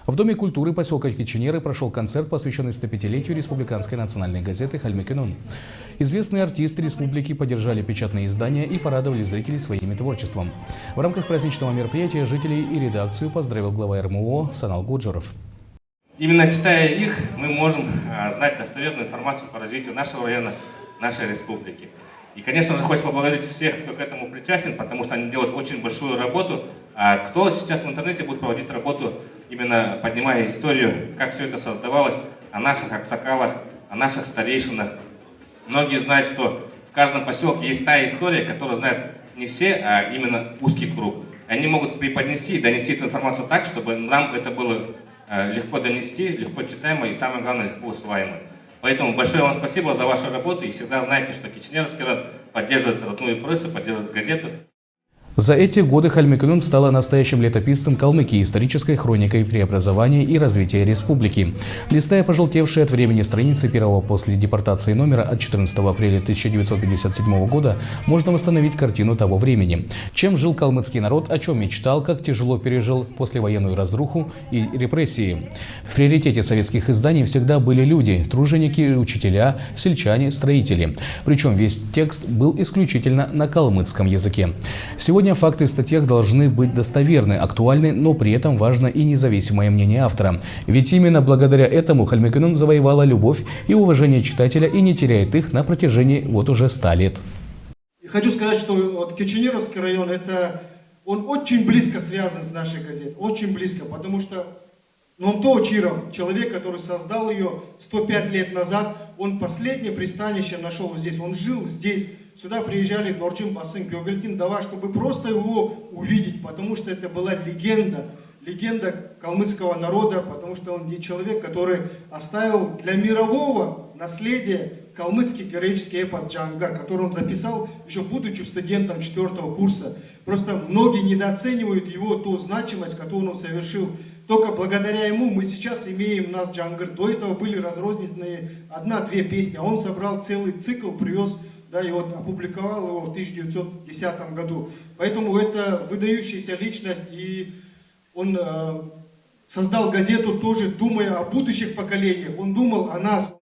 В Доме культуры поселка Киченеры прошел концерт, посвященный 105-летию республиканской национальной газеты «Хальмекенон». Известные артисты республики поддержали печатные издания и порадовали зрителей своим творчеством. В рамках праздничного мероприятия жителей и редакцию поздравил глава РМО Санал Гуджеров. Именно читая их, мы можем знать достоверную информацию по развитию нашего района, нашей республики. И, конечно же, хочется поблагодарить всех, кто к этому причастен, потому что они делают очень большую работу. А кто сейчас в интернете будет проводить работу, именно поднимая историю, как все это создавалось, о наших аксакалах, о наших старейшинах. Многие знают, что в каждом поселке есть та история, которую знают не все, а именно узкий круг. Они могут преподнести и донести эту информацию так, чтобы нам это было легко донести, легко читаемо и, самое главное, легко усваиваемо. Поэтому большое вам спасибо за вашу работу и всегда знайте, что Киченерский род поддерживает родную прессу, поддерживает газету. За эти годы Хальмекенон стала настоящим летописцем Калмыкии, исторической хроникой преобразования и развития республики. Листая пожелтевшие от времени страницы первого после депортации номера от 14 апреля 1957 года, можно восстановить картину того времени. Чем жил калмыцкий народ, о чем мечтал, как тяжело пережил послевоенную разруху и репрессии. В приоритете советских изданий всегда были люди – труженики, учителя, сельчане, строители. Причем весь текст был исключительно на калмыцком языке. Сегодня факты в статьях должны быть достоверны, актуальны, но при этом важно и независимое мнение автора. Ведь именно благодаря этому Хальмекенон завоевала любовь и уважение читателя и не теряет их на протяжении вот уже 100 лет. Хочу сказать, что вот Киченеровский район, он очень близко связан с нашей газетой, очень близко, потому что Номто Чиров, человек, который создал ее 105 лет назад, он последнее пристанище нашел здесь, он жил здесь. Сюда приезжали Дорджим Басын, Кёгельтин Дава, чтобы просто его увидеть, потому что это была легенда калмыцкого народа, потому что он человек, который оставил для мирового наследия калмыцкий героический эпос «Джангар», который он записал еще будучи студентом 4-го курса. Просто многие недооценивают его ту значимость, которую он совершил. Только благодаря ему мы сейчас имеем наш Джангар. До этого были разрозненные 1-2 песни, а он собрал целый цикл, привез, да, и вот опубликовал его в 1910 году. Поэтому это выдающаяся личность, и он создал газету тоже, думая о будущих поколениях. Он думал о нас.